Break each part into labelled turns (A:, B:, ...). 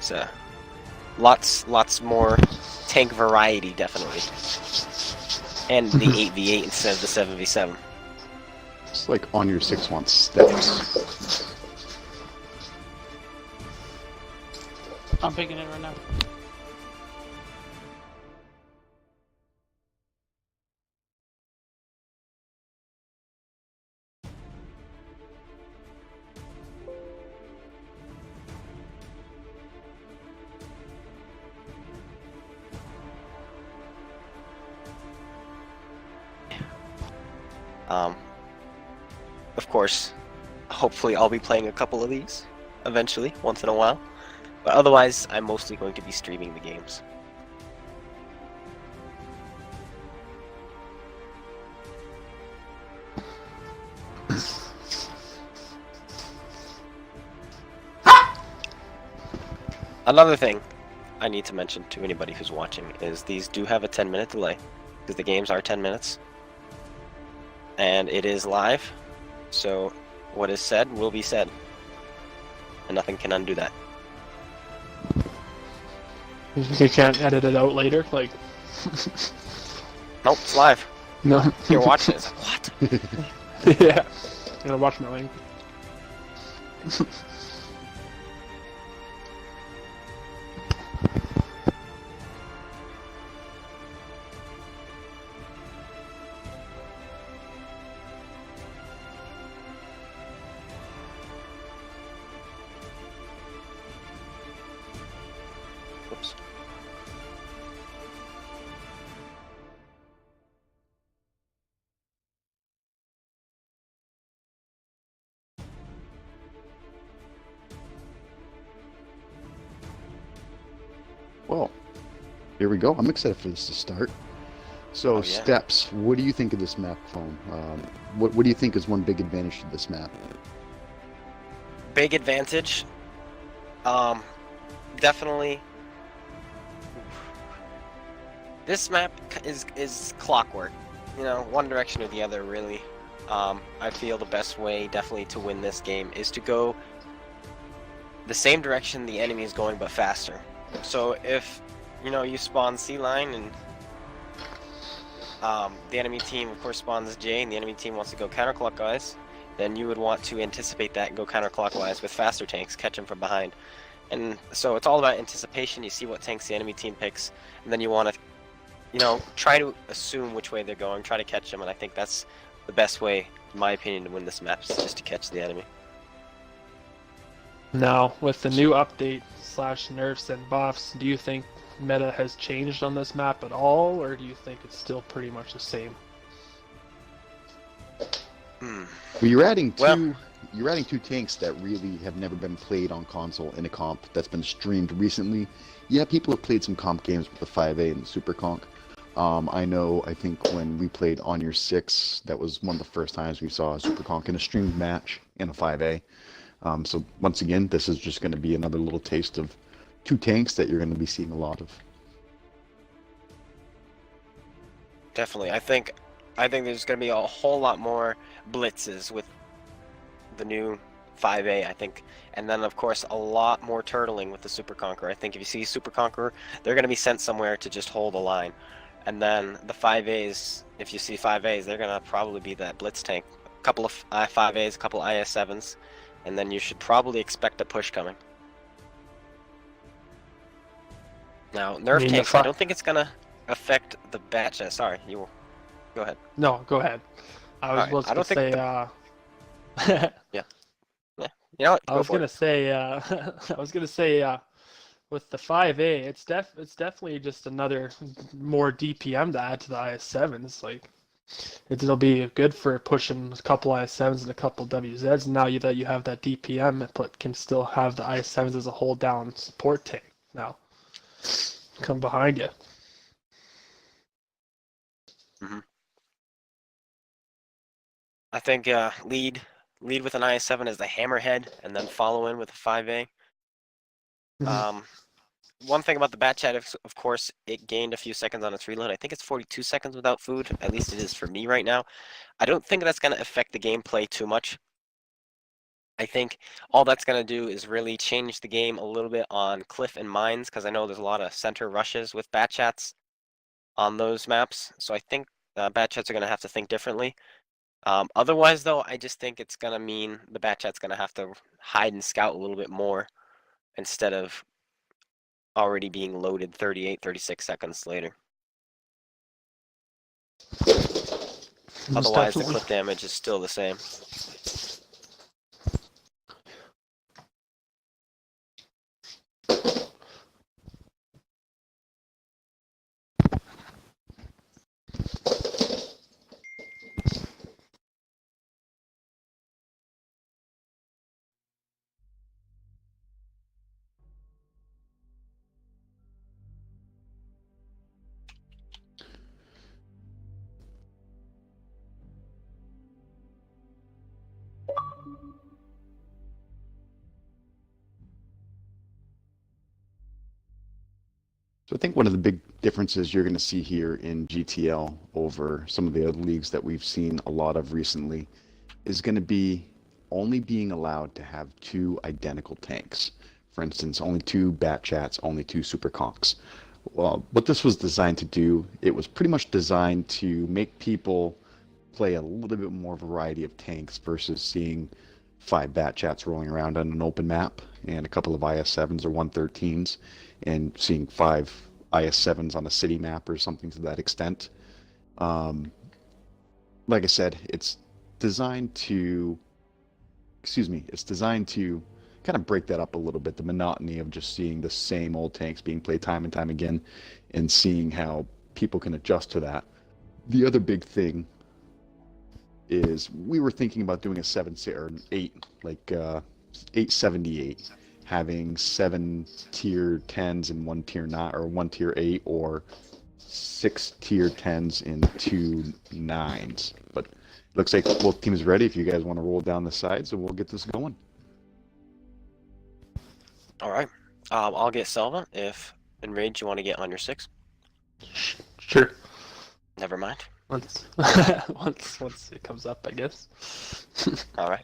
A: It's lots more tank variety, definitely. And the 8v8 instead of the 7v7.
B: It's like ONUR6 wants steps.
C: I'm picking it right now.
A: Of course, hopefully I'll be playing a couple of these eventually, once in a while. But otherwise, I'm mostly going to be streaming the games. Another thing I need to mention to anybody who's watching is these do have a 10-minute delay, because the games are 10 minutes. And it is live, so what is said will be said. And nothing can undo that.
C: You can't edit it out later, like...
A: Nope, it's live.
C: No.
A: You're watching it, it's like, what?
C: Yeah. I'm gonna watch my link.
A: Oops.
B: Well, here we go. I'm excited for this to start. So,
A: Oh, yeah.
B: steps. What do you think of this map, Phone? What do you think is one big advantage to this map?
A: Big advantage. Definitely. This map is clockwork. You know, one direction or the other, really. I feel the best way, definitely, to win this game is to go the same direction the enemy is going, but faster. So if, you know, you spawn C line and the enemy team, of course, spawns J, and the enemy team wants to go counterclockwise, then you would want to anticipate that and go counterclockwise with faster tanks, catch them from behind. And so it's all about anticipation. You see what tanks the enemy team picks, and then you want to, you know, try to assume which way they're going, try to catch them, and I think that's the best way, in my opinion, to win this map, is just to catch the enemy.
C: Now, with the new update / nerfs and buffs, do you think meta has changed on this map at all, or do you think it's still pretty much the same?
B: Well, you're adding two.
A: Well-
B: You're adding two tanks that really have never been played on console in a comp that's been streamed recently. Yeah, people have played some comp games with the 5A and the Super Conk. I think when we played ONUR6, that was one of the first times we saw a Super Conk in a streamed match in a 5A. So once again, this is just going to be another little taste of two tanks that you're going to be seeing a lot of.
A: Definitely. I think there's going to be a whole lot more blitzes with the new 5A, I think. And then, of course, a lot more turtling with the Super Conqueror. I think if you see Super Conqueror, they're going to be sent somewhere to just hold a line. And then the 5As, if you see 5As, they're going to probably be that blitz tank. A couple of I5As, a couple IS7s, and then you should probably expect a push coming. Now, nerf tanks, I don't think it's going to affect the batch. Sorry, you will. Go ahead.
C: No, go ahead. I was
A: Alright,
C: supposed
A: I
C: to
A: don't think
C: say,
A: Yeah. You know what?
C: I
A: Go
C: was
A: for
C: gonna
A: it.
C: say, with the 5A, it's definitely just another more DPM to add to the IS7s. Like, it'll be good for pushing a couple IS7s and a couple WZs. Now that you have that DPM, it can still have the IS7s as a hold down support tank. Now, come behind you.
A: I think lead with an IS7 as the hammerhead, and then follow in with a 5A. One thing about the bat chat, of course, it gained a few seconds on its reload. I think it's 42 seconds without food. At least it is for me right now. I don't think that's going to affect the gameplay too much. I think all that's going to do is really change the game a little bit on cliff and mines, because I know there's a lot of center rushes with bat chats on those maps. So I think bat chats are going to have to think differently. Otherwise, though, I just think it's going to mean the bat chat's going to have to hide and scout a little bit more instead of already being loaded 38, 36 seconds later. Otherwise, the clip damage is still the same.
B: So I think one of the big differences you're going to see here in GTL over some of the other leagues that we've seen a lot of recently is going to be only being allowed to have 2 identical tanks. For instance, only 2 bat chats, only 2 super conks. Well, what this was designed to do, it was pretty much designed to make people play a little bit more variety of tanks versus seeing 5 bat chats rolling around on an open map and a couple of IS-7s or 113s, and seeing 5 IS-7s on a city map or something to that extent. Like I said, it's designed to, it's designed to kind of break that up a little bit, the monotony of just seeing the same old tanks being played time and time again, and seeing how people can adjust to that. The other big thing is we were thinking about doing a 7 or 8, like 878, having 7 tier 10s and 1 tier 9, or 1 tier 8, or 6 tier 10s and 2 9s. But it looks like both teams ready. If you guys want to roll down the sides, and we'll get this going.
A: All right. I'll get Selva. If Enraged, you want to get on your 6.
C: Sure.
A: Never mind.
C: Once it comes up, I guess.
A: All right.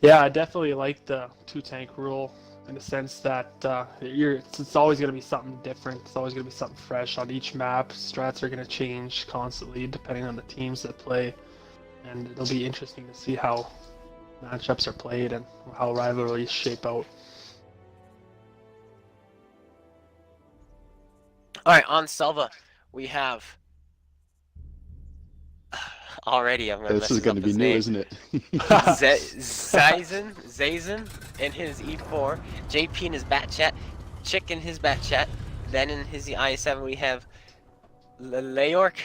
C: Yeah, I definitely like the 2 tank rule in the sense that it's always going to be something different. It's always going to be something fresh on each map. Strats are going to change constantly depending on the teams that play, and it'll be interesting to see how matchups are played and how rivalries shape out.
A: All right, on Selva, we have already. I'm gonna
B: This is going to be new, isn't it?
A: Zazen in his E4, JP in his bat chat, Chick in his bat chat. Then in his I7 we have Leork.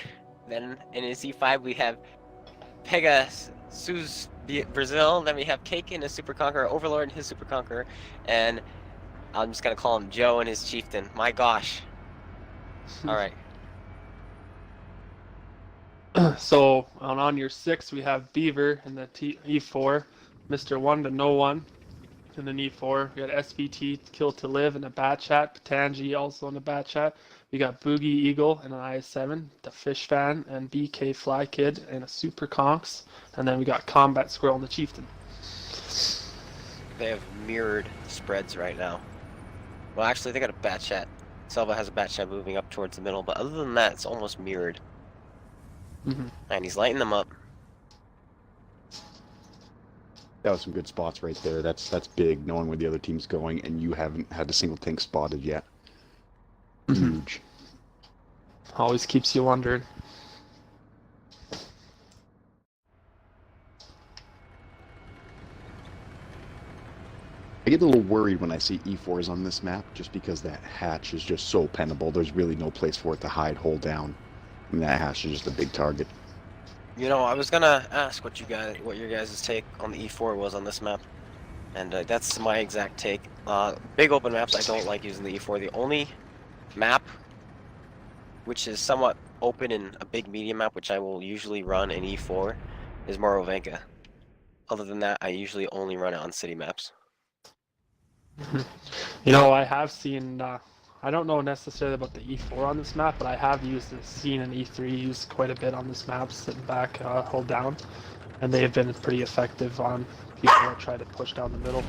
A: Then in his E5 we have Pegasus Brazil. Then we have Cake in his Super Conqueror, Overlord in his Super Conqueror, and I'm just gonna call him Joe and his Chieftain. My gosh. All right.
C: So on your 6 we have Beaver in the E4, Mr. 1 to No One in the E4. We got SVT Kill to Live in the bat chat, Patangi also in the bat chat. We got Boogie Eagle in an IS-7, the Fish Fan, and BK Fly Kid in a Super Conks, and then we got Combat Squirrel in the Chieftain.
A: They have mirrored spreads right now. Well, actually, they got a bat chat. Selva has a bat chat moving up towards the middle, but other than that, it's almost mirrored.
C: Mm-hmm.
A: And he's lighting them up.
B: That was some good spots right there. That's big, knowing where the other team's going, and you haven't had a single tank spotted yet. Huge.
C: Always keeps you wondering.
B: I get a little worried when I see E4s on this map, just because that hatch is just so pennable. There's really no place for it to hide, hold down. I mean, that hatch is just a big target.
A: You know, I was gonna ask what your guys' take on the E4 was on this map, and that's my exact take. Big open maps, I don't like using the E4. The only map which is somewhat open in a big medium map, which I will usually run in E4, is Morovanka. Other than that, I usually only run it on city maps.
C: You know, I have seen, I don't know necessarily about the E4 on this map, but I have seen an E3 used quite a bit on this map, sitting back, hold down. and they have been pretty effective on people that try to push down the middle.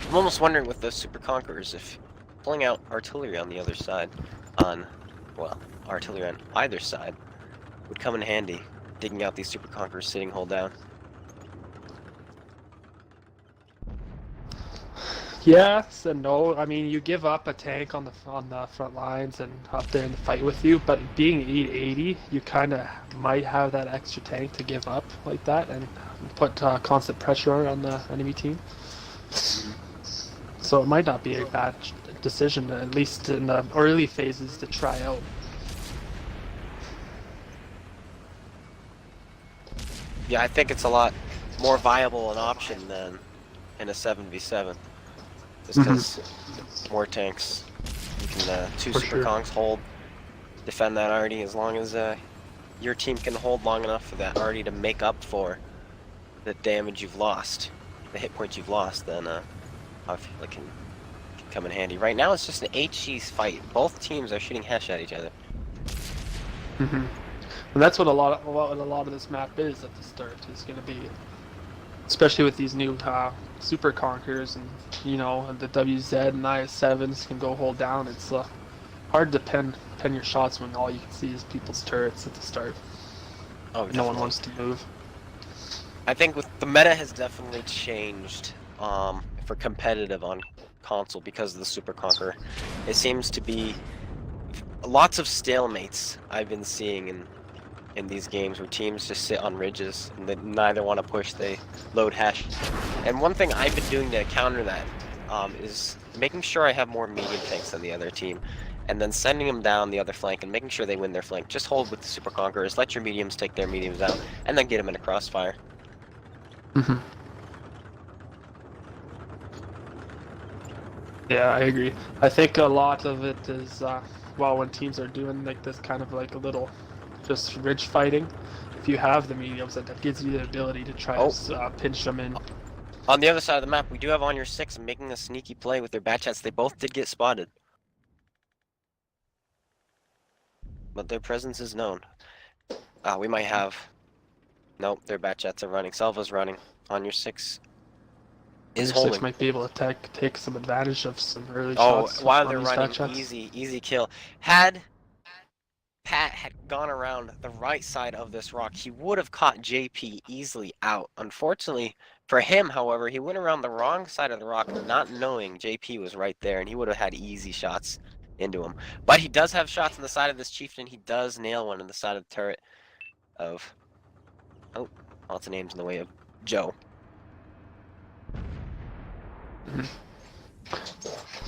A: I'm almost wondering with those Super Conquerors if pulling out artillery on the other side, artillery on either side, would come in handy, digging out these Super Conquerors sitting hull down.
C: Yes and no. I mean, you give up a tank on the front lines and up there in the fight with you, but being 880, you kind of might have that extra tank to give up like that and put constant pressure on the enemy team. So it might not be a bad decision, at least in the early phases, to try out.
A: Yeah, I think it's a lot more viable an option than in a 7v7. Just because more tanks. You can, two
C: For
A: Super
C: sure.
A: Kongs hold, defend that arty as long as your team can hold long enough for that arty to make up for the damage you've lost, the hit points you've lost, then I feel it can come in handy. Right now it's just an HG fight. Both teams are shooting Hesh at each other.
C: And that's what a lot of this map is at the start. Is going to be, especially with these new Super Conquerors and the WZ and IS7s can go hold down. It's hard to pen your shots when all you can see is people's turrets at the start.
A: Oh,
C: No one
A: definitely.
C: wants to move.
A: I think with the meta has definitely changed for competitive on console because of the Super Conqueror. It seems to be lots of stalemates I've been seeing in these games where teams just sit on ridges and they neither want to push, they load Hesh. And one thing I've been doing to counter that is making sure I have more medium tanks than the other team, and then sending them down the other flank and making sure they win their flank. Just hold with the Super Conquerors, let your mediums take their mediums out, and then get them in a crossfire.
C: Yeah, I agree. I think a lot of it is, when teams are doing like this kind of like a little just ridge fighting, if you have the mediums, that gives you the ability to try to pinch them in.
A: On the other side of the map, we do have ONUR6 making a sneaky play with their Batchats. They both did get spotted, but their presence is known. We might have... Nope, their Batchats are running. SELVA's running. ONUR6 is holding.
C: ONUR6 might be able to take some advantage of some early
A: Oh,
C: shots.
A: while
C: on
A: they're
C: these
A: running,
C: Batchats.
A: easy kill. Had Pat had gone around the right side of this rock, he would have caught JP easily out. Unfortunately for him, however, he went around the wrong side of the rock, not knowing JP was right there, and he would have had easy shots into him. But he does have shots on the side of this chieftain. He does nail one on the side of the turret of... Oh, lots of names in the way of Joe.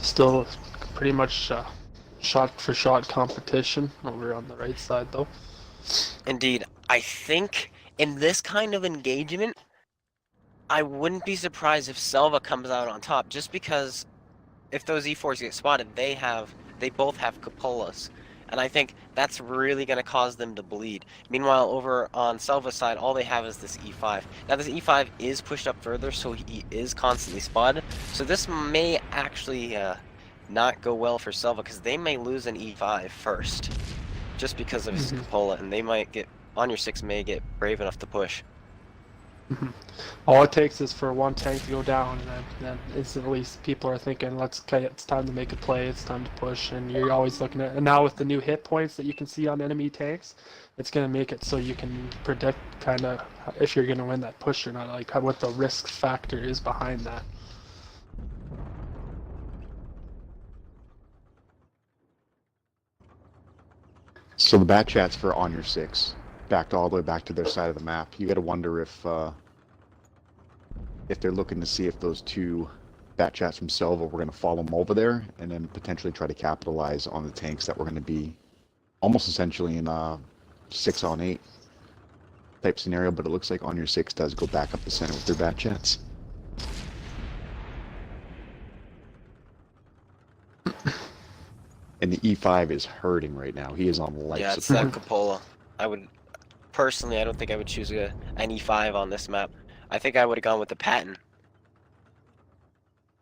C: Still pretty much shot for shot competition over on the right side though.
A: Indeed. I think in this kind of engagement, I wouldn't be surprised if SELVA comes out on top, just because if those E4s get spotted, they both have cupolas. And I think that's really going to cause them to bleed. Meanwhile, over on SELVA's side, all they have is this E5. Now, this E5 is pushed up further, so he is constantly spotted. So this may actually not go well for SELVA, because they may lose an E5 first, just because of his cupola, and they might get... ONUR6 may get brave enough to push.
C: All it takes is for one tank to go down, and then instantly people are thinking, okay, it's time to make a play, it's time to push, and you're always looking at, and now with the new hit points that you can see on enemy tanks, it's going to make it so you can predict kind of if you're going to win that push or not, like what the risk factor is behind that.
B: So the Batchats for ONUR6 backed all the way back to their side of the map. You got to wonder if they're looking to see if those two Batchats from SELVA were going to follow them over there and then potentially try to capitalize on the tanks that were going to be almost essentially in a 6-on-8 type scenario. But it looks like ONUR6 does go back up the center with their Batchats. And the E5 is hurting right now. He is on life
A: Yeah, it's
B: support.
A: that cupola. Personally, I don't think I would choose an E5 on this map. I think I would have gone with the Patton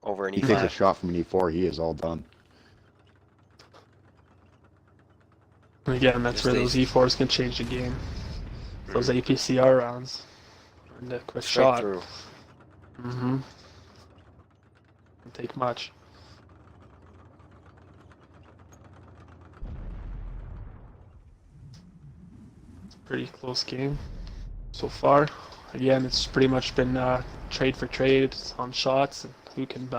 A: over an
B: He takes a
A: E5.
B: shot from an E4, he is all done.
C: And again, that's
A: Just
C: where
A: these-
C: those E4s can change the game. those APCR rounds. And a quick
A: Straight
C: shot.
A: through.
C: Mm-hmm. Don't take much. Pretty close game so far. Again, it's pretty much been trade for trade on shots and who can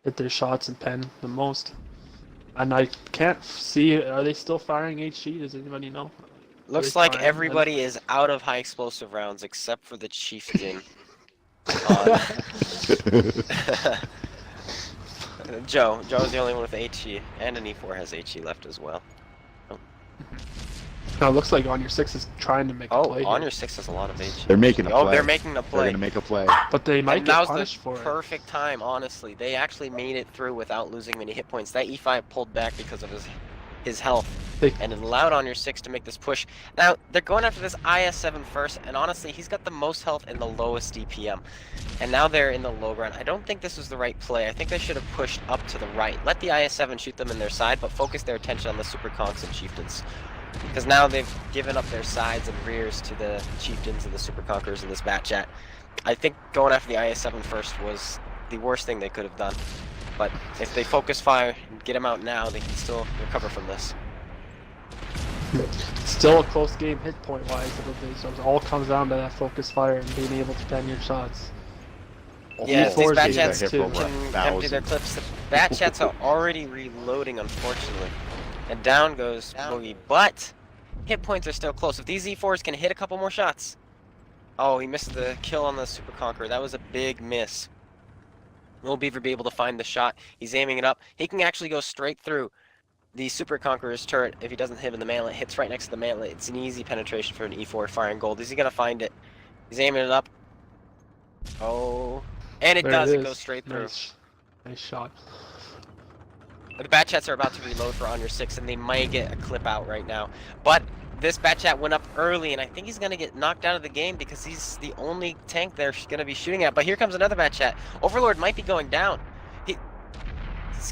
C: hit their shots and pen the most. And I can't see, are they still firing HE? Does anybody know?
A: Looks
C: They
A: like
C: firing?
A: everybody is out of high explosive rounds except for the Chieftain. on... Joe's the only one with HE, and an E4 has HE left as well.
C: No, it looks like ONUR6 is trying to make a play.
A: ONUR6 has a lot of HE.
B: They're making a play.
A: Oh, they're making a play.
B: They're gonna make a play.
C: But they might
A: And
C: get
A: now's
C: punished
A: the
C: for it.
A: perfect time, honestly. They actually made it through without losing many hit points. That E5 pulled back because of his health. And it allowed ONUR6 to make this push. Now, they're going after this IS-7 first, and honestly, he's got the most health and the lowest DPM. And now they're in the low ground. I don't think this was the right play. I think they should have pushed up to the right. Let the IS-7 shoot them in their side, but focus their attention on the Super Conks and Chieftains. Because now they've given up their sides and rears to the Chieftains and the Super Conquerors in this bat chat. I think going after the IS-7 first was the worst thing they could have done. But if they focus fire and get him out now, they can still recover from this.
C: Still a close game hit point wise, so it all comes down to that focus fire and being able to pen your shots.
A: Yeah, these bat chats
B: hit
A: can
B: for over
A: empty
B: 1,000.
A: their clips. The bat chats are already reloading, unfortunately. And down goes Boogie, but hit points are still close. If these E4s can hit a couple more shots. Oh, he missed the kill on the Super Conqueror. That was a big miss. Will Beaver be able to find the shot? He's aiming it up. He can actually go straight through the Super Conqueror's turret if he doesn't hit in the manlet. Hits right next to the manlet. It's an easy penetration for an E4 firing gold. Is he going to find it? He's aiming it up. Oh. And it does. It goes straight through.
C: Nice shot.
A: The bat chats are about to reload for ONUR6, and they might get a clip out right now. But this bat chat went up early, and I think he's going to get knocked out of the game because he's the only tank they're going to be shooting at. But here comes another bat chat. Overlord might be going down.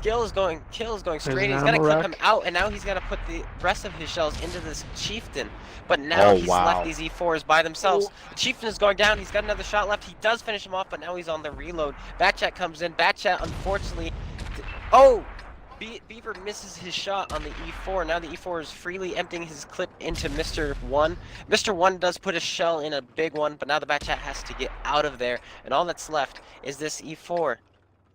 A: Kill is going straight. He's going to clip him out, and now he's going to put the rest of his shells into this Chieftain. But now he's left these E4s by themselves. The Chieftain is going down. He's got another shot left. He does finish him off, but now he's on the reload. Bat chat comes in. Bat chat, unfortunately... Oh! Beaver misses his shot on the E4. Now the E4 is freely emptying his clip into Mr. 1. Mr. 1 does put a shell in, a big one, but now the bat chat has to get out of there. And all that's left is this E4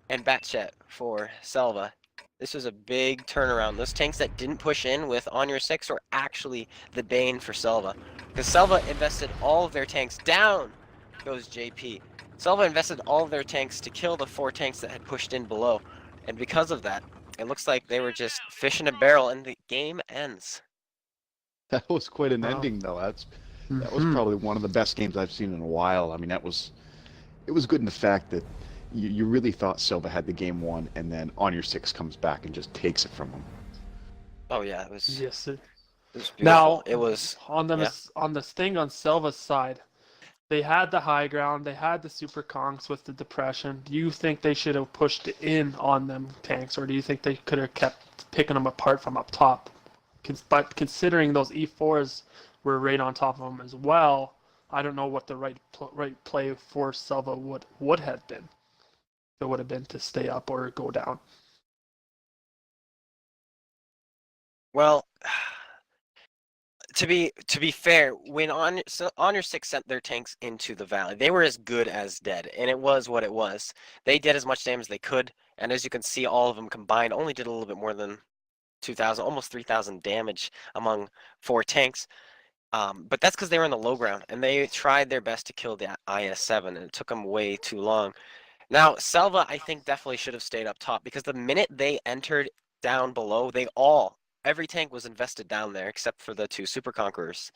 A: and bat chat for SELVA. This was a big turnaround. Those tanks that didn't push in with ONUR6 are actually the bane for SELVA. Because SELVA invested all of their tanks. Down goes JP. SELVA invested all of their tanks to kill the 4 tanks that had pushed in below. And because of that, it looks like they were just fish in a barrel, and the game ends.
B: That was quite an ending, though. That was probably one of the best games I've seen in a while. I mean, it was good in the fact that you really thought SELVA had the game won, and then ONUR6 comes back and just takes it from them.
A: Oh yeah, it was.
C: Yes, sir.
A: It was beautiful.
C: Now
A: it was
C: on this thing on SELVA's side. They had the high ground. They had the Super Conks with the depression. Do you think they should have pushed in on them tanks, or do you think they could have kept picking them apart from up top? But considering those E4s were right on top of them as well, I don't know what the right play for SELVA would have been. It would have been to stay up or go down.
A: Well, to be fair, when ONUR6 sent their tanks into the valley, they were as good as dead, and it was what it was. They did as much damage as they could, and as you can see, all of them combined only did a little bit more than 2,000, almost 3,000 damage among 4 tanks. But that's because they were in the low ground, and they tried their best to kill the IS-7, and it took them way too long. Now, SELVA, I think, definitely should have stayed up top, because the minute they entered down below, every tank was invested down there except for the 2 Super Conquerors.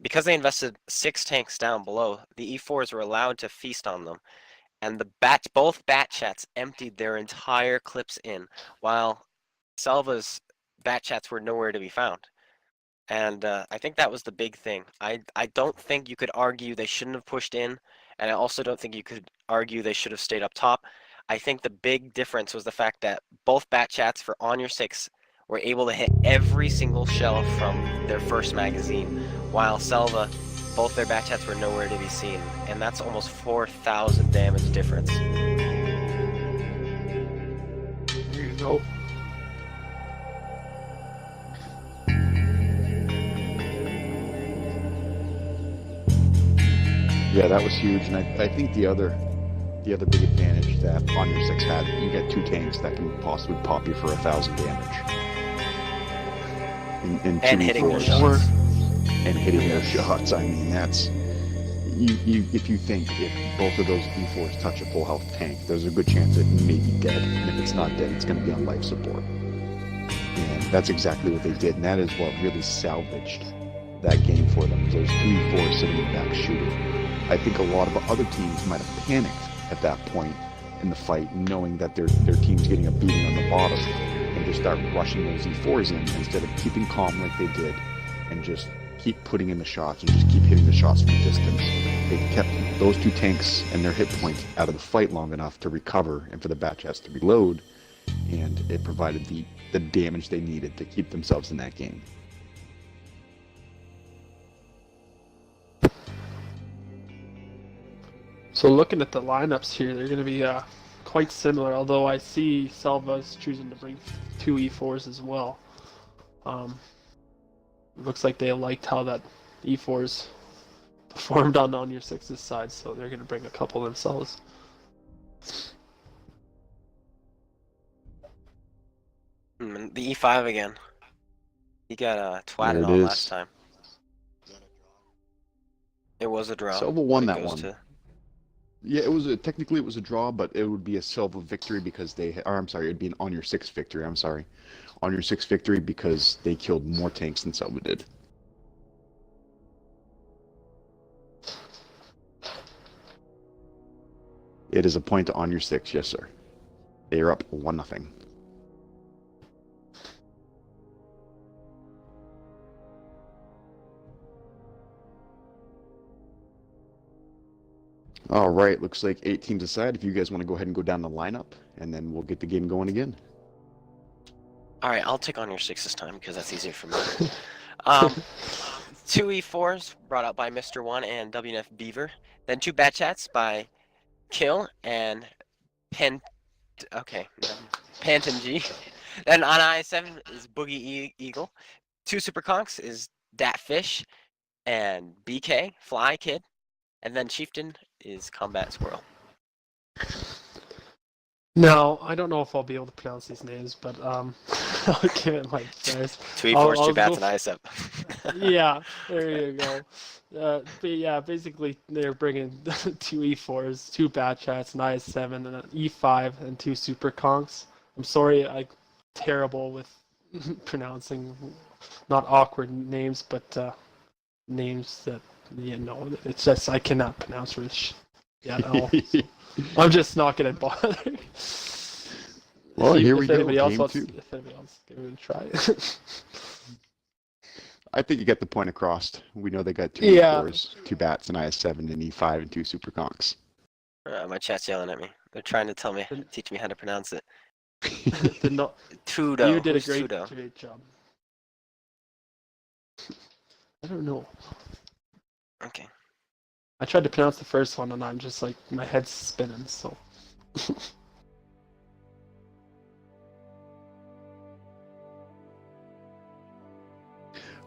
A: Because they invested 6 tanks down below, the E4s were allowed to feast on them. And both bat chats emptied their entire clips in, while SELVA's bat chats were nowhere to be found. And I think that was the big thing. I don't think you could argue they shouldn't have pushed in, and I also don't think you could argue they should have stayed up top. I think the big difference was the fact that both bat chats for ONUR6 were able to hit every single shell from their first magazine, while SELVA both their batch hats were nowhere to be seen, and that's almost 4,000 damage difference.
C: There you go.
B: Yeah, that was huge, and I think the other big advantage that ONUR6 had, you get 2 tanks that can possibly pop you for 1,000 damage. In 2
A: And hitting
B: E4s.
A: those shots.
B: And hitting those shots. I mean, that's if you think if both of those E4s touch a full health tank, there's a good chance it may be dead. And if it's not dead, it's going to be on life support. And that's exactly what they did, and that is what really salvaged that game for them. Those 2 E4s sitting in the back shooting. I think a lot of other teams might have panicked at that point in the fight, knowing that their team's getting a beating on the bottom, and just start rushing those E4s in instead of keeping calm like they did, and just keep putting in the shots and just keep hitting the shots from distance. They kept those 2 tanks and their hit points out of the fight long enough to recover and for the batch hats to reload, and it provided the damage they needed to keep themselves in that game.
C: So looking at the lineups here, they're going to be quite similar, although I see SELVA's choosing to bring 2 E4s as well. Looks like they liked how that E4s performed on ONUR6's side, so they're going to bring a couple themselves.
A: The E5 again. He got twatted
B: There it
A: on
B: is.
A: last time. It was a draw.
B: SELVA won
A: but it
B: that
A: goes
B: one.
A: to-
B: Yeah, technically it was a draw, but it would be a SELVA victory because it'd be an ONUR6 victory. ONUR6 victory because they killed more tanks than SELVA did. It is a point to ONUR6, yes sir. They are up 1-0. All right, looks like 8 teams aside. If you guys want to go ahead and go down the lineup, and then we'll get the game going again.
A: All right, I'll take ONUR6 this time because that's easier for me. 2 E4s brought out by Mr. One and WNF Beaver. Then 2 batch hats by Kill and Panton G. Then on I7 is Boogie Eagle. 2 Super Conks is Dat Fish and BK Fly Kid. And then Chieftain is Combat Squirrel.
C: Now, I don't know if I'll be able to pronounce these names, but I'll give it my best.
A: 2 E4s,
C: I'll
A: 2 bats,
C: go
A: and ISF.
C: Yeah, there you go. But yeah, basically they're bringing 2 E4s, 2 batch hats, an IS7, and an E5, and 2 super conks. I'm sorry, I'm terrible with pronouncing not awkward names, but names that it's just I cannot pronounce this at all. I'm just not gonna bother.
B: Well, here we
C: if
B: go.
C: Anybody else
B: Game
C: wants,
B: 2.
C: if anybody else give it a try.
B: I think you get the point across. We know they got 2
C: Yeah.
B: E4s, 2 bats, an IS7, an E5, and 2 super conks.
A: My chat's yelling at me. They're trying to teach me how to pronounce it. Tudo.
C: You did a
A: Who's
C: great
A: Tudo?
C: job. I don't know.
A: Okay.
C: I tried to pronounce the first one and I'm just like, my head's spinning, so.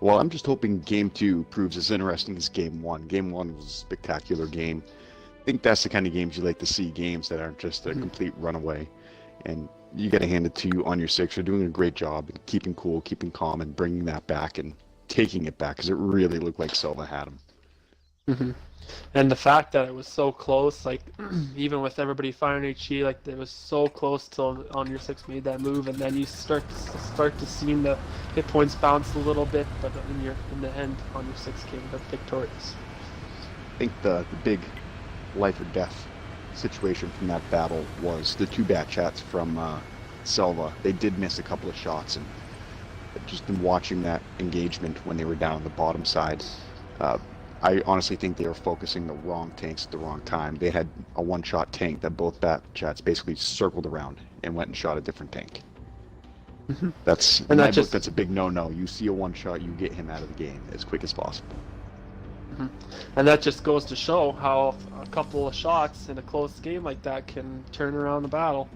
B: Well, I'm just hoping Game 2 proves as interesting as Game 1. Game 1 was a spectacular game. I think that's the kind of games you like to see, games that aren't just a complete runaway. And you got to hand it to you ONUR6. You're doing a great job in keeping cool, keeping calm, and bringing that back and taking it back, because it really looked like SELVA had him.
C: Mm-hmm. And the fact that it was so close, like even with everybody firing HE, like it was so close till ONUR6 made that move, and then you start to see the hit points bounce a little bit, but in the end, ONUR6 came out victorious.
B: I think the big life or death situation from that battle was the 2 bat chats from SELVA. They did miss a couple of shots, and just in watching that engagement when they were down on the bottom side, I honestly think they were focusing the wrong tanks at the wrong time. They had a 1-shot tank that both bat chats basically circled around and went and shot a different tank.
C: Mm-hmm.
B: That's a big no-no. You see a 1-shot, you get him out of the game as quick as possible.
C: And that just goes to show how a couple of shots in a close game like that can turn around the battle.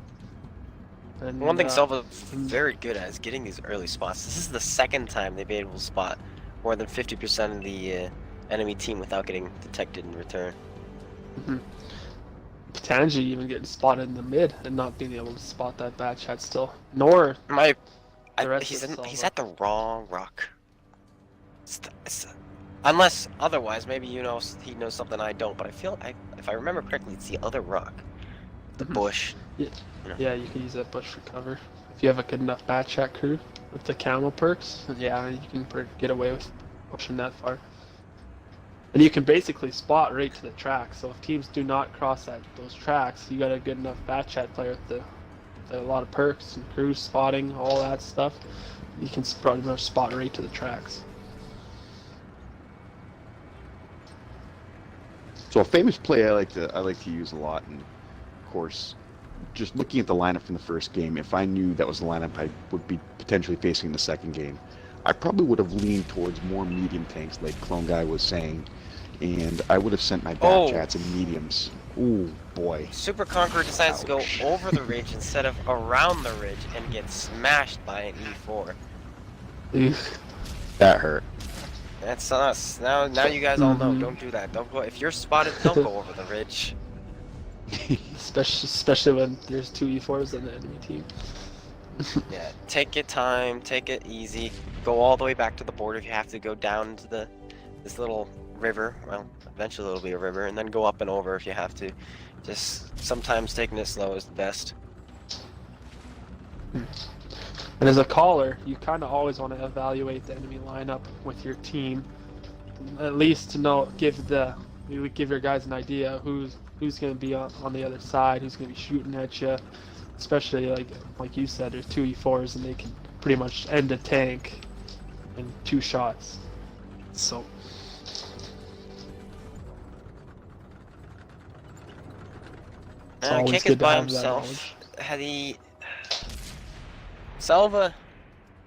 C: And
A: One thing SELVA's very good at is getting these early spots. This is the second time they've been able to spot more than 50% of the enemy team without getting detected in return.
C: Tangi even getting spotted in the mid and not being able to spot that bad chat still. Nor
A: He's at the wrong rock. Unless otherwise, maybe he knows something I don't. But I feel if I remember correctly, it's the other rock, the bush.
C: Yeah. You know. Yeah, you can use that bush for cover if you have a good enough bad chat crew with the camo perks. Yeah, you can get away with pushing that far. And you can basically spot right to the track. So if teams do not cross those tracks, you got a good enough bad chat player with a lot of perks and crew spotting, all that stuff. You can pretty much spot right to the tracks.
B: So a famous play I like to use a lot, and of course, just looking at the lineup from the first game, if I knew that was the lineup I would be potentially facing in the second game, I probably would have leaned towards more medium tanks, like Clone Guy was saying, and I would have sent my bat chats in mediums. Ooh, boy.
A: Super Conqueror decides to go over the ridge instead of around the ridge and get smashed by an E4.
B: That hurt.
A: That's us. Now you guys all know. Don't do that. Don't go. If you're spotted, don't go over the ridge.
C: Especially when there's 2 E4s on the enemy team.
A: Yeah, take your time, take it easy. Go all the way back to the border if you have to go down to this little river. Well, eventually it'll be a river, and then go up and over if you have to. Just sometimes taking it slow is the best.
C: And as a caller, you kind of always want to evaluate the enemy lineup with your team, at least to give your guys an idea who's going to be on the other side, who's going to be shooting at you. Especially like you said, there's 2 E4s and they can pretty much end a tank in 2 shots. So.
A: Kick is by himself. SELVA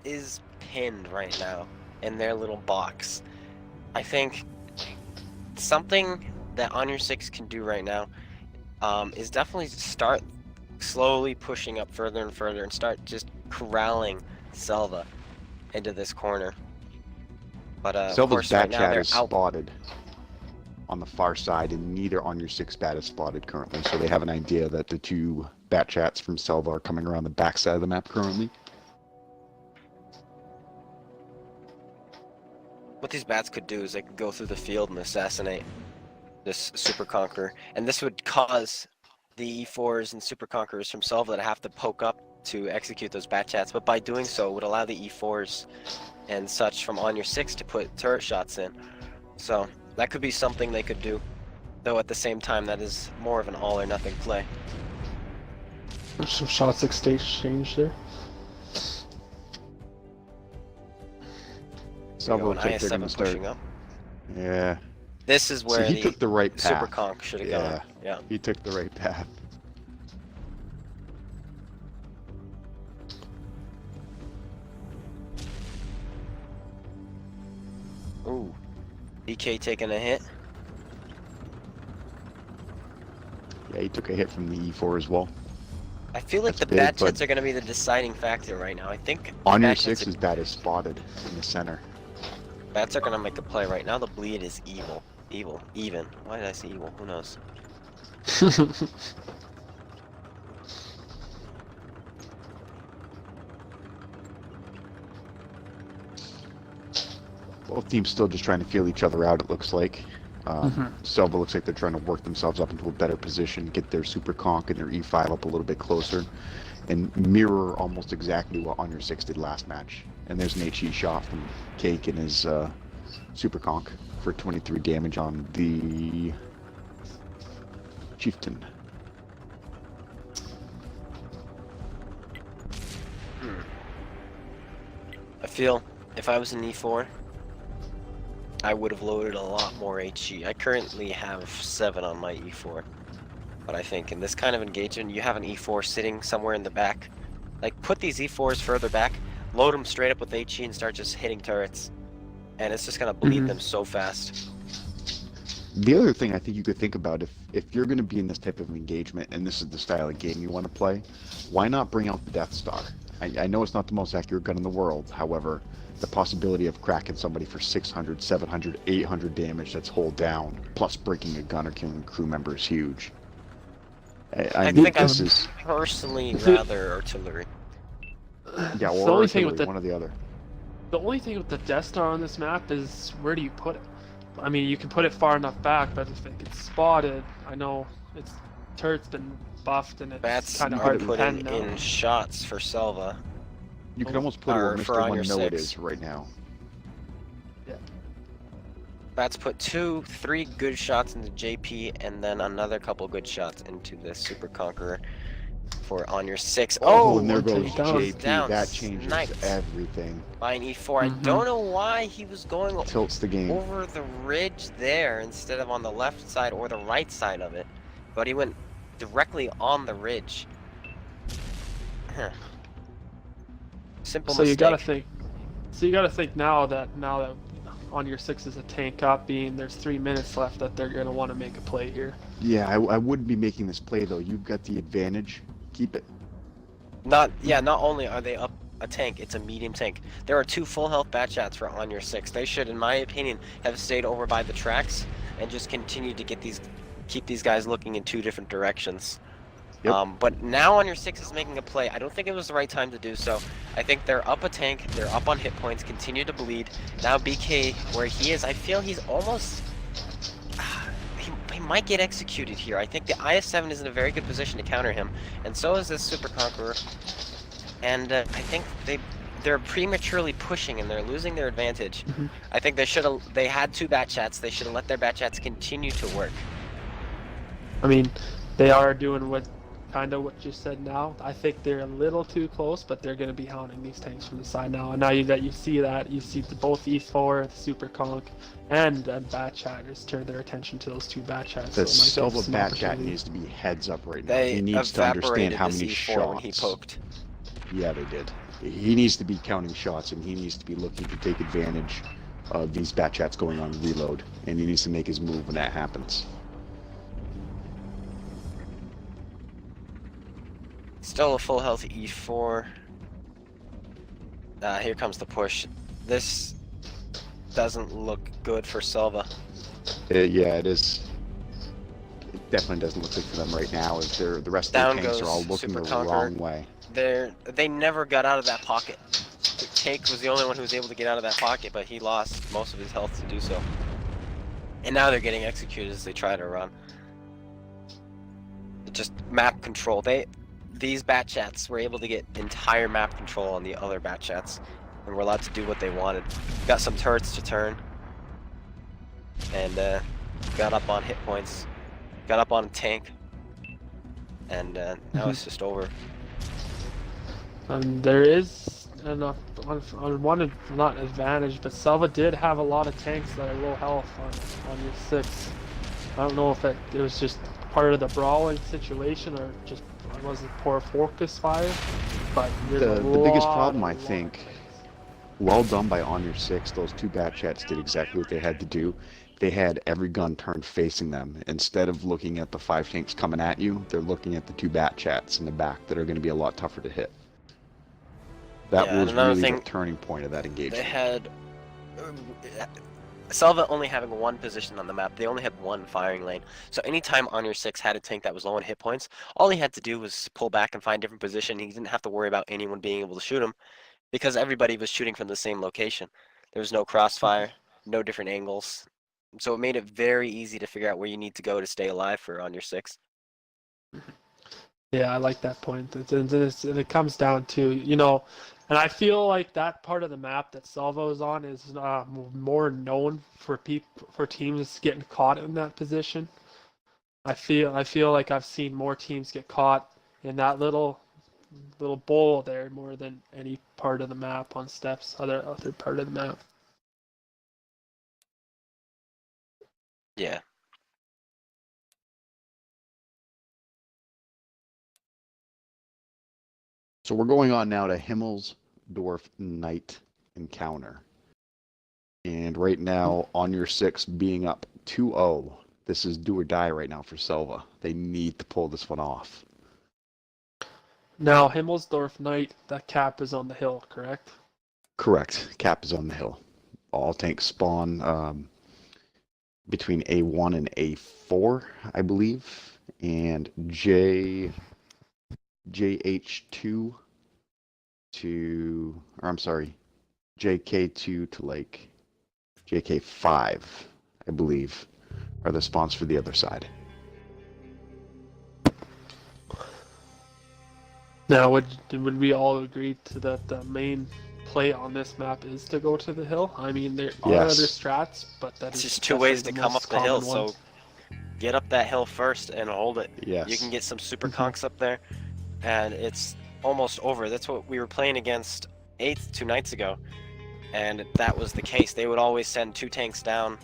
A: is pinned right now in their little box. I think something that ONUR6 can do right now is definitely start slowly pushing up further and further and start just corralling SELVA into this corner. But
B: SELVA's bat chat is spotted on the far side, and neither ONUR6 bat is spotted currently, so they have an idea that the 2 bat chats from SELVA are coming around the back side of the map currently.
A: What these bats could do is they could go through the field and assassinate this Super Conqueror, and this would cause the E4s and Super Conquerors from SELVA to have to poke up to execute those bat chats, but by doing so it would allow the E4s and such from ONUR6 to put turret shots in. So that could be something they could do, though at the same time that is more of an all or nothing play.
C: There's some shots exchange there.
B: SELVA looks like they're going to start.
A: Up.
B: Yeah.
A: This is where
B: he took the right path.
A: Super Conk should have gone. Yeah.
B: He took the right path.
A: Ooh. BK taking a hit.
B: Yeah, he took a hit from the E4 as well.
A: I feel like the bat chats are going to be the deciding factor right now. I think
B: ONUR6's bat is spotted in the center.
A: Bats are going to make a play right now. The bleed is evil. Even. Why did I say evil? Who knows?
B: Both teams still just trying to feel each other out, it looks like. SELVA looks like they're trying to work themselves up into a better position, get their Super Conk and their E5 up a little bit closer, and mirror almost exactly what ONUR6 did last match. And there's an HE shot from Cake and his Super Conk for 23 damage on the Chieftain.
A: I feel if I was an E4, I would have loaded a lot more HE. I currently have 7 on my E4. But I think in this kind of engagement, you have an E4 sitting somewhere in the back. Like, put these E4s further back, load them straight up with HE and start just hitting turrets. And it's just going to bleed them so fast.
B: The other thing I think you could think about, if you're going to be in this type of engagement and this is the style of game you want to play, why not bring out the Death Star? I know it's not the most accurate gun in the world, however, the possibility of cracking somebody for 600, 700, 800 damage that's hull down, plus breaking a gun or killing a crew member is huge.
A: I
B: mean,
A: think I
B: this
A: would
B: is,
A: personally rather artillery.
B: yeah,
C: The
B: or
C: only thing with
B: artillery, one or the other.
C: The only thing with the Death Star on this map is where do you put it? I mean, you can put it far enough back, but if it gets spotted, I know its turret's been buffed and it's
A: Bats
C: kind of
A: are
C: hard to
A: put
C: pen now.
A: in shots for Selva.
B: You can almost put it where
A: for
B: Mr.
A: on
B: One
A: your
B: Know it
A: 6.
B: is right now.
A: Bats put 3 good shots into JP and then another couple good shots into the Super Conqueror for on your 6.
B: Oh,
A: Oh,
B: and there goes
C: down.
B: JP.
A: Down.
B: That changes
A: Sniped.
B: everything.
A: By an E4. I don't know why he was going
B: Tilts the game.
A: over the ridge there instead of on the left side or the right side of it, but he went directly on the ridge. Huh. Simple
C: So
A: mistake.
C: you gotta think now that on your 6 is a tank up, being there's 3 minutes left, that they're gonna want to make a play here.
B: Yeah, I wouldn't be making this play though. You've got the advantage. Keep it.
A: Not only are they up a tank, it's a medium tank. There are 2 full health bat shots for on your 6. They should, in my opinion, have stayed over by the tracks and just continued to keep these guys looking in 2 different directions.
B: Yep.
A: But now on your 6 is making a play. I don't think it was the right time to do so. I think they're up a tank, they're up on hit points, continue to bleed. Now BK, where he is, I feel he's almost... He might get executed here. I think the IS-7 is in a very good position to counter him, and so is this Super Conqueror. And I think they're prematurely pushing and they're losing their advantage. I think they had 2 bat chats. They should have let their bat chats continue to work.
C: I mean, they are doing kind of what you said now. I think they're a little too close, but they're going to be hounding these tanks from the side now. And now you see both E4, the Super Conk, and bat chatters turn their attention to those 2 bat chats.
B: The
C: So it might give
B: Selva
C: some
B: bat chat
C: opportunity.
B: needs to be heads up right now.
A: They
B: He needs to understand how
A: evaporated
B: many
A: this E4
B: shots.
A: when he poked.
B: Yeah, they did. He needs to be counting shots, and he needs to be looking to take advantage of these bat chats going on reload, and he needs to make his move when that happens.
A: Still a full health E4. Here comes the push. This doesn't look good for Selva.
B: Yeah, it is. It definitely doesn't look good for them right now, as the rest of
A: Down
B: their tanks
A: goes
B: are all looking
A: Super
B: the
A: Conqueror.
B: wrong way.
A: They never got out of that pocket. Tank was the only one who was able to get out of that pocket, but he lost most of his health to do so. And now they're getting executed as they try to run. Just map control. These bat chats were able to get entire map control on the other bat chats, and were allowed to do what they wanted. Got some turrets to turn, and got up on hit points, got up on a tank, and now it's just over.
C: There is enough on not advantage, but Selva did have a lot of tanks that are low health on your 6. I don't know if it was just part of the brawling situation or just was it poor focus fire, but
B: The biggest problem, I think, well done by On Your 6, those 2 bat chats did exactly what they had to do. They had every gun turned facing them. Instead of looking at the 5 tanks coming at you, they're looking at the 2 bat chats in the back that are going to be a lot tougher to hit. That
A: Yeah,
B: was
A: another
B: really
A: thing,
B: the turning point of that engagement.
A: they had Selva only having 1 position on the map. They only had 1 firing lane. So anytime On Your 6 had a tank that was low on hit points, all he had to do was pull back and find a different position. He didn't have to worry about anyone being able to shoot him, because everybody was shooting from the same location. There was no crossfire, no different angles. So it made it very easy to figure out where you need to go to stay alive for On Your 6.
C: Yeah, I like that point. It comes down to, and I feel like that part of the map that Salvo is on is more known for teams getting caught in that position. I feel like I've seen more teams get caught in that little bowl there more than any part of the map on steps, other part of the map.
A: Yeah.
B: So we're going on now to Himmelsdorf Night Encounter. And right now, On Your 6 being up 2-0 this is do or die right now for Selva. They need to pull this one off.
C: Now, Himmelsdorf Knight, that cap is on the hill, correct?
B: Correct. Cap is on the hill. All tanks spawn between A1 and A4, I believe, and JH2 to, or I'm sorry, JK2 to like JK5, I believe, are the spawns for the other side.
C: Now, would we all agree to that the main play on this map is to go to the hill? I mean, there are
B: Yes.
C: other strats, but that
A: It's
C: is
A: just two ways to
C: definitely
A: come up
C: most
A: the hill,
C: common one.
A: so get up that hill first and hold it.
B: Yes.
A: You can get some super conks up there, and it's almost over. That's what we were playing against 8th 2 nights ago, and that was the case. They would always send 2 tanks down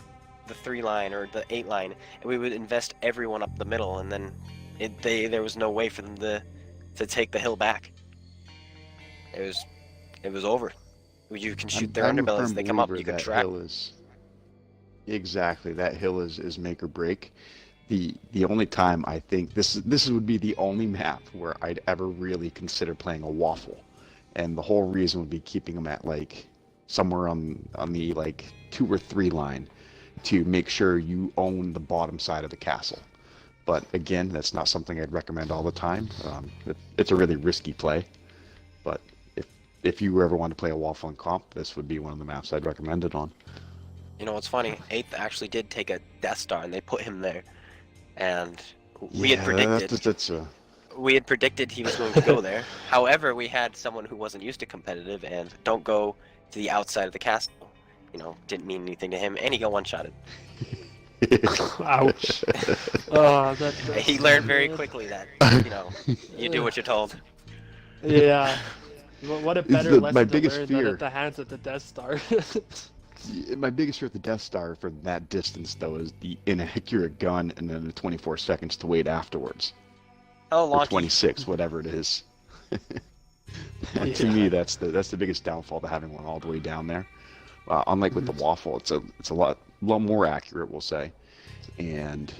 A: the 3 line or the 8 line, and we would invest everyone up the middle, and then there was no way for them to take the hill back. It was over. You can shoot their
B: I'm a
A: underbellies.
B: firm
A: They come up.
B: believer
A: You can
B: that
A: trap.
B: hill is exactly that hill is make or break. The only time I think this would be the only map where I'd ever really consider playing a waffle, and the whole reason would be keeping them at like somewhere on the like 2 or 3 line to make sure you own the bottom side of the castle. But again, that's not something I'd recommend all the time. It's a really risky play. But if you ever want to play a waffle in comp, this would be one of the maps I'd recommend it on.
A: You know what's funny? 8th actually did take a Death Star, and they put him there. And we
B: Yeah,
A: had predicted. We had predicted he was going to go there. However, we had someone who wasn't used to competitive and don't go to the outside of the castle. You know, didn't mean anything to him, and he got one-shotted.
C: Ouch.
A: He learned very quickly that, you know, you do what you're told.
C: Yeah. What a better
B: my
C: lesson to
B: biggest
C: learn
B: fear.
C: than at the hands of the Death Star.
B: My biggest fear with the Death Star from that distance, though, is the inaccurate gun and then the 24 seconds to wait afterwards.
A: Oh,
B: Or
A: Lonky.
B: 26, whatever it is. To
C: Yeah.
B: me, that's the biggest downfall to having one all the way down there. Unlike with the waffle, it's a lot more accurate, we'll say. And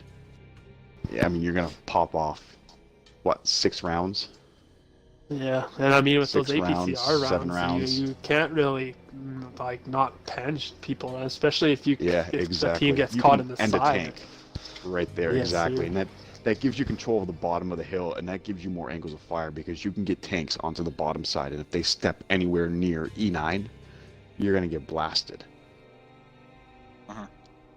B: yeah, I mean, you're gonna pop off what 6 rounds?
C: Yeah, and I mean with
B: 6
C: those
B: rounds,
C: APCR
B: 7
C: rounds,
B: rounds.
C: you can't really like not pinch people, especially if you
B: Yeah,
C: if
B: exactly.
C: the team gets
B: You
C: caught
B: can
C: in the
B: end a
C: side.
B: tank right there,
C: Yes,
B: exactly.
C: sir.
B: And that gives you control of the bottom of the hill, and that gives you more angles of fire because you can get tanks onto the bottom side, and if they step anywhere near E9, you're gonna get blasted.
A: Uh-huh.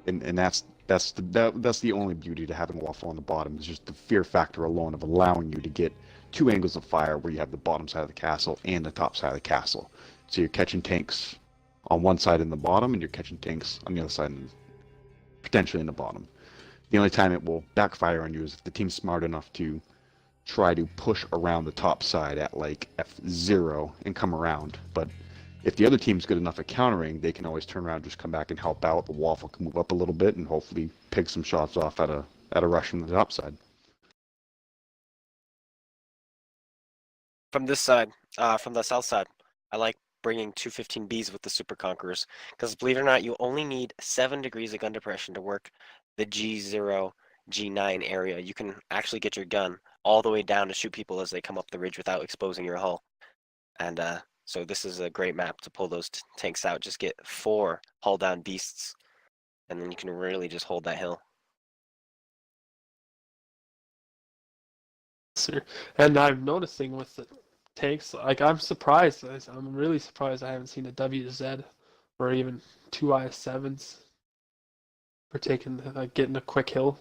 B: And that's the only beauty to having a waffle on the bottom is just the fear factor alone of allowing you to get 2 angles of fire where you have the bottom side of the castle and the top side of the castle. So you're catching tanks on one side in the bottom, and you're catching tanks on the other side, and potentially in the bottom. The only time it will backfire on you is if the team's smart enough to try to push around the top side at like F0 and come around. But if the other team's good enough at countering, they can always turn around, just come back and help out. The waffle can move up a little bit and hopefully pick some shots off at a rush from the top side.
A: From this side, from the south side, I like bringing 215Bs with the Super Conquerors, because believe it or not, you only need 7 degrees of gun depression to work the G0, G9 area. You can actually get your gun all the way down to shoot people as they come up the ridge without exposing your hull. And so this is a great map to pull those tanks out. Just get 4 hull down beasts, and then you can really just hold that hill.
C: Sir. And I'm noticing with the tanks, like I'm surprised. I'm really surprised I haven't seen a WZ or even 2 IS7s for taking like getting a quick hill.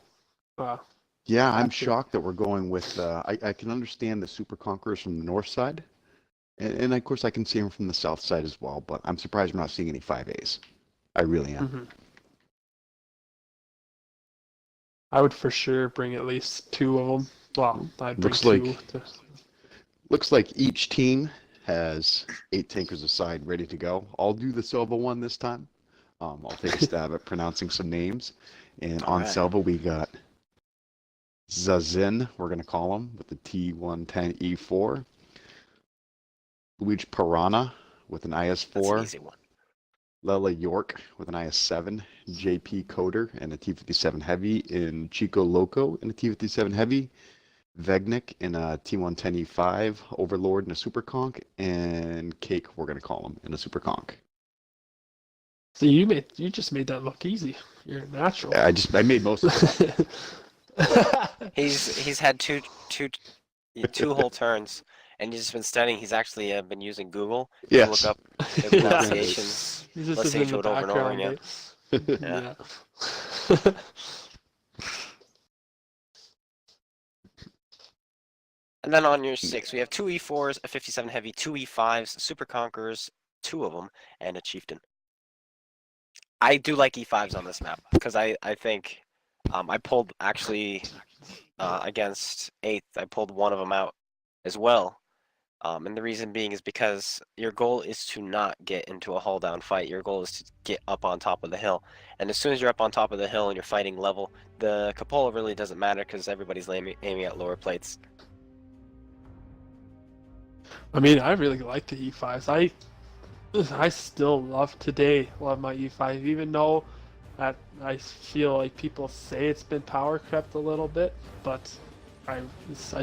B: Yeah, I'm
C: Gotcha.
B: shocked that we're going with. I can understand the Super Conquerors from the north side, and of course I can see them from the south side as well. But I'm surprised we're not seeing any 5As. I really am.
C: Mm-hmm. I would for sure bring at least 2 of them. Well, I'd bring
B: Looks
C: 2.
B: like- Looks like each team has 8 tankers aside ready to go. I'll do the Selva one this time. I'll take a stab at pronouncing some names. And on
A: Alright.
B: Selva we got Zazin, we're going to call him, with the T110E4. Luigi Piranha with an
A: That's an
B: IS4.
A: easy one.
B: Lela York with an IS-7, JP Coder and a T-57 Heavy in Chico Loco and a T-57 Heavy, Vegnik in a T-110E5, Overlord in a Super Conch, and Cake, we're going to call him, in a Super Conch.
C: So you just made that look easy. You're natural.
B: I made most of it.
A: He's had two whole turns, and he's just been studying. He's actually been using Google to
B: Yes.
A: look up the pronunciations.
C: He's just
A: Listening
C: in
A: to
C: the
A: it over and over
C: background.
A: again.
C: Yeah.
A: And then on your 6, we have 2 E4s, a 57 Heavy, 2 E5s, Super Conquerors, 2 of them, and a Chieftain. I do like E5s on this map, because I think I pulled, actually, against 8th, I pulled one of them out as well. And the reason being is because your goal is to not get into a hull down fight. Your goal is to get up on top of the hill. And as soon as you're up on top of the hill and you're fighting level, the cupola really doesn't matter because everybody's aiming at lower plates.
C: I mean, I really like the E5s. I still love my E5, even though that I feel like people say it's been power crept a little bit, but I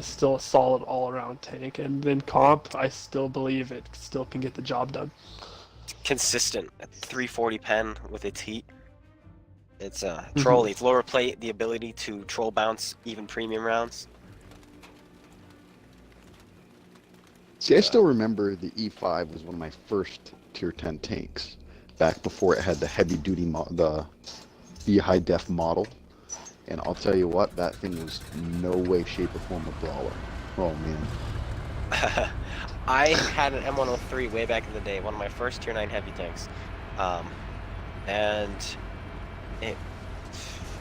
C: still a solid all-around tank. And in comp, I still believe it still can get the job done.
A: Consistent at 340 pen with its heat. It's trolly. It's lower plate, the ability to troll bounce even premium rounds.
B: See, I still remember the E5 was one of my first tier 10 tanks, back before it had the heavy duty, the high def model. And I'll tell you what, that thing was no way, shape, or form a brawler. Oh man.
A: I had an M103 way back in the day, one of my first tier 9 heavy tanks. And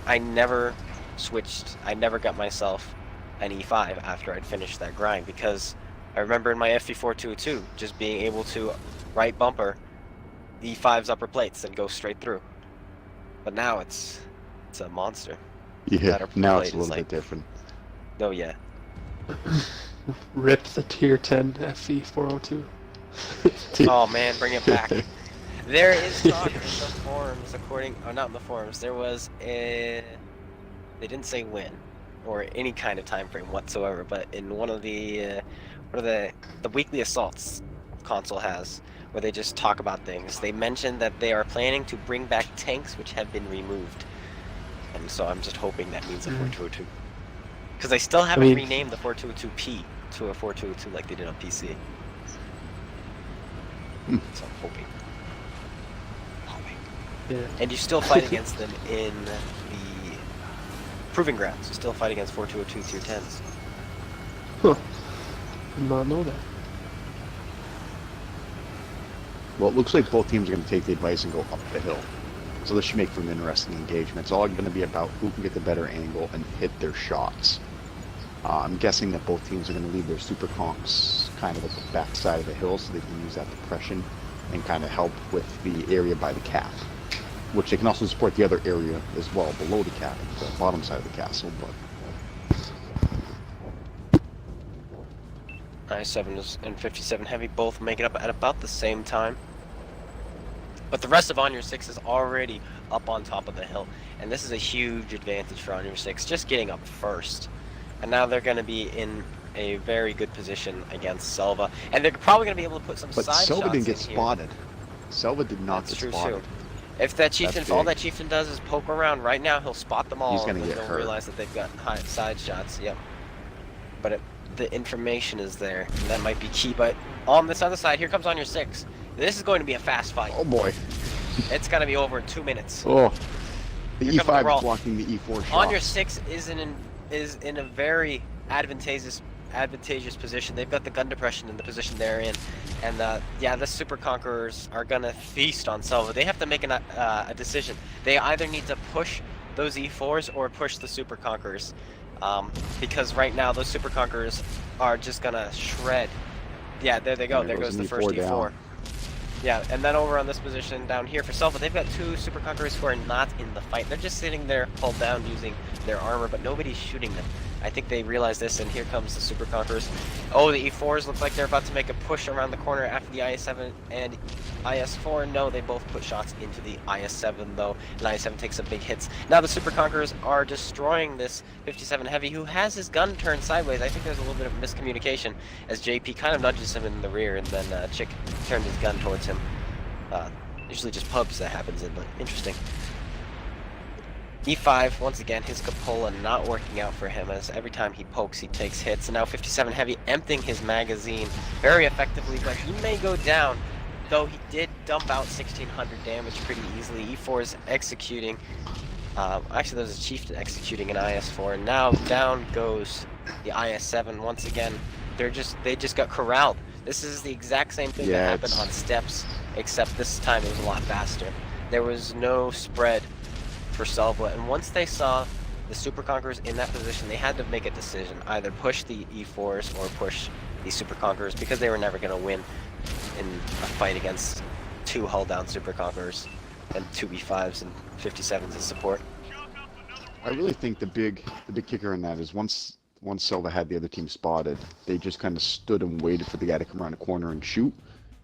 A: I never switched, I never got myself an E5 after I'd finished that grind, because I remember in my FV422 just being able to right bumper E5's upper plates and go straight through. But now it's a monster.
B: Yeah, now it's a little bit different.
A: Oh yeah.
C: Rip the tier 10 FV402.
A: Oh man, bring it back. There is talk in the forums, not in the forums, there was they didn't say when, or any kind of time frame whatsoever, but in one of the weekly assaults console has, where they just talk about things, they mentioned that they are planning to bring back tanks which have been removed. And so I'm just hoping that means a 4202. Because they still haven't renamed the 4202P to a 4202 like they did on PC. So I'm hoping.
C: Yeah.
A: And you still fight against them in the Proving Grounds. You still fight against 4202 tier 10s.
C: Huh. Did not know that.
B: Well, it looks like both teams are going to take the advice and go up the hill. So this should make for an interesting engagement. It's all going to be about who can get the better angle and hit their shots. I'm guessing that both teams are going to leave their super conchs kind of at the back side of the hill so they can use that depression and kind of help with the area by the cap. Which they can also support the other area as well below the cap, the bottom side of the castle. But
A: I7 and 57 Heavy both make it up at about the same time. But the rest of ONUR6 is already up on top of the hill. And this is a huge advantage for ONUR6, just getting up first. And now they're going to be in a very good position against SELVA. And they're probably going to be able to put some side shots in here.
B: But SELVA didn't get spotted. SELVA did not get spotted.
A: Too. If that Chieftain, if all that Chieftain does is poke around right now, he'll spot them all.
B: He's going to get hurt.
A: Realize that they've got high side shots, yep. But the information is there, and that might be key. But on this other side, here comes ONUR6. This is going to be a fast fight.
B: Oh boy.
A: It's going to be over in 2 minutes.
B: Oh. The
A: Here
B: E5 is blocking the E4 shot.
A: ONUR6 is in a very advantageous position. They've got the gun depression in the position they're in, and yeah, the Super Conquerors are gonna feast on SELVA. They have to make a decision. They either need to push those E4s or push the Super Conquerors, because right now those Super Conquerors are just gonna shred. Yeah, there they go. There goes the first E4. Yeah, and then over on this position down here for SELVA, they've got 2 Super Conquerors who are not in the fight. They're just sitting there, hull down, using their armor, but nobody's shooting them. I think they realize this, and here comes the Super Conquerors. Oh, the E4s look like they're about to make a push around the corner after the IS-7 and IS-4. No, they both put shots into the IS-7, though, and IS-7 takes some big hits. Now the Super Conquerors are destroying this 57 Heavy, who has his gun turned sideways. I think there's a little bit of miscommunication, as JP kind of nudges him in the rear, and then Chick turned his gun towards him. Usually just pubs that happens in, but interesting. E5, once again, his cupola not working out for him, as every time he pokes, he takes hits. And now 57 Heavy emptying his magazine very effectively, but he may go down, though he did dump out 1600 damage pretty easily. E4 is executing. Actually, there's a Chieftain executing an IS-4, and now down goes the IS-7 once again. They just got corralled. This is the exact same thing that happened on steps, except this time it was a lot faster. There was no spread for SELVA, and once they saw the Super Conquerors in that position, they had to make a decision: either push the E4s or push the Super Conquerors, because they were never going to win in a fight against 2 hull down Super Conquerors and 2 E5s and 57s as support.
B: I really think the big kicker in that is once SELVA had the other team spotted, they just kind of stood and waited for the guy to come around the corner and shoot.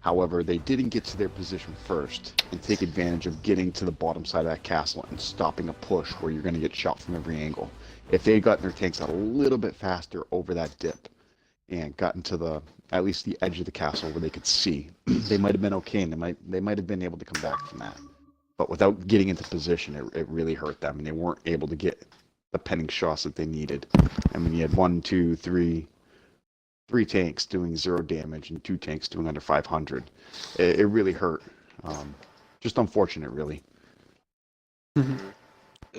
B: However, they didn't get to their position first and take advantage of getting to the bottom side of that castle and stopping a push where you're going to get shot from every angle. If they had gotten their tanks out a little bit faster over that dip and gotten to at least the edge of the castle where they could see, they might have been okay, and they might have been able to come back from that. But without getting into position, it really hurt them, and they weren't able to get the penning shots that they needed. I mean, you had 1, 2, 3 tanks doing 0 damage and 2 tanks doing under 500. It really hurt. Just unfortunate, really.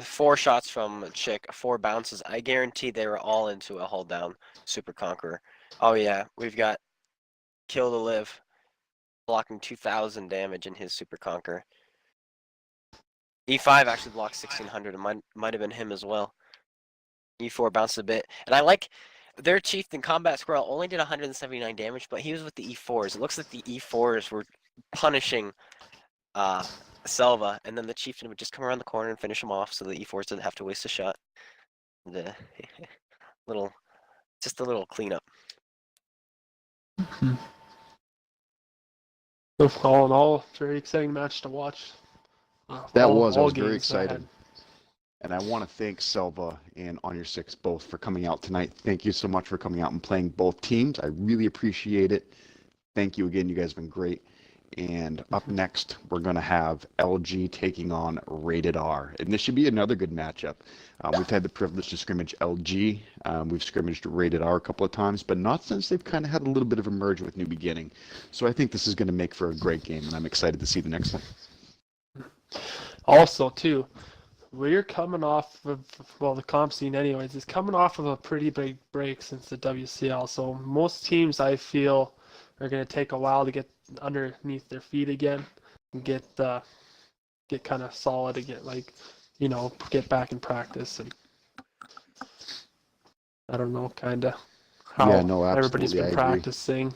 A: 4 shots from Chick, 4 bounces. I guarantee they were all into a hull down Super Conqueror. Oh yeah, we've got Kill to Live blocking 2000 damage in his Super Conqueror. E5 actually blocked 1600. It might have been him as well. E4 bounced a bit, and I like their Chieftain Combat Squirrel only did 179 damage, but he was with the E4s. It looks like the E4s were punishing SELVA, and then the Chieftain would just come around the corner and finish him off, so the E4s didn't have to waste a shot. And, just a little cleanup.
C: So all in all, very exciting match to watch.
B: I was very excited. And I want to thank SELVA and ONUR6 both for coming out tonight. Thank you so much for coming out and playing both teams. I really appreciate it. Thank you again. You guys have been great. And up next, we're going to have LG taking on Rated R. And this should be another good matchup. We've had the privilege to scrimmage LG. We've scrimmaged Rated R a couple of times, but not since they've kind of had a little bit of a merge with New Beginning. So I think this is going to make for a great game, and I'm excited to see the next one.
C: Also, too, we're coming off of, well, the comp scene anyways, is coming off of a pretty big break since the WCL. So most teams, I feel, are going to take a while to get underneath their feet again and get kind of solid again, like, you know, get back in practice. And I don't know, kind of how everybody's been practicing.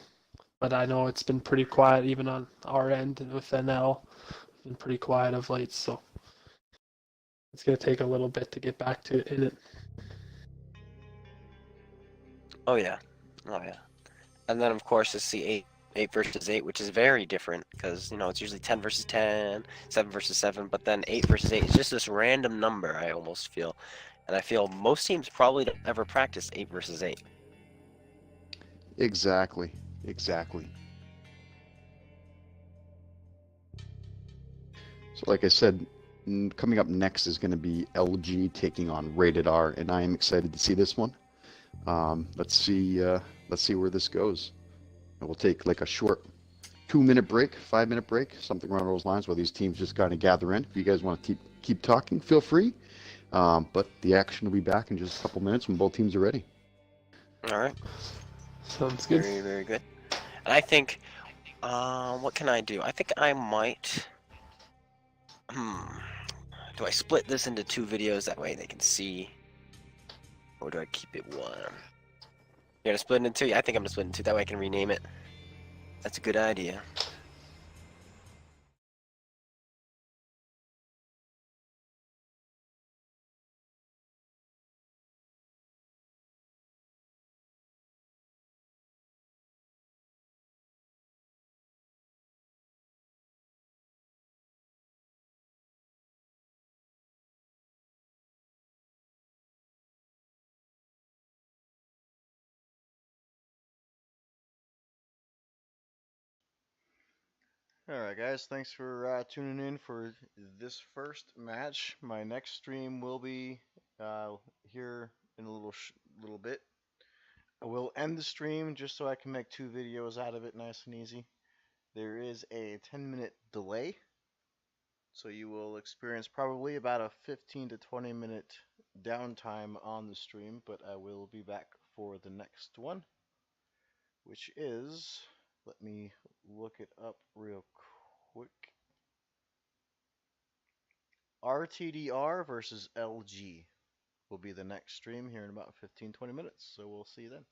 C: But I know it's been pretty quiet even on our end with NL. It's been pretty quiet of late, so it's going to take a little bit to get back to it.
A: Oh yeah. And then of course it's the 8 versus 8, which is very different because, you know, it's usually 10 versus 10, 7 versus 7, but then 8 versus 8 is just this random number, I almost feel. And I feel most teams probably don't ever practice 8 versus 8.
B: Exactly. So like I said, coming up next is going to be LG taking on Rated R, and I am excited to see this one. Let's see where this goes. And we'll take like a short 2-minute break, 5-minute break, something around those lines, while these teams just kind of gather in. If you guys want to keep talking, feel free. But the action will be back in just a couple minutes when both teams are ready.
A: All right.
C: Sounds good.
A: Very, very good. And I think, what can I do? I think I might. Do I split this into 2 videos? That way they can see. Or do I keep it 1? You're gonna split it into 2? I think I'm gonna split it into 2. That way I can rename it. That's a good idea.
D: Alright, guys, thanks for tuning in for this first match. My next stream will be here in a little bit. I will end the stream just so I can make 2 videos out of it nice and easy. There is a 10-minute delay, so you will experience probably about a 15 to 20-minute downtime on the stream, but I will be back for the next one, which is, let me look it up real quick. RTDR versus LG will be the next stream here in about 15-20 minutes, so we'll see you then.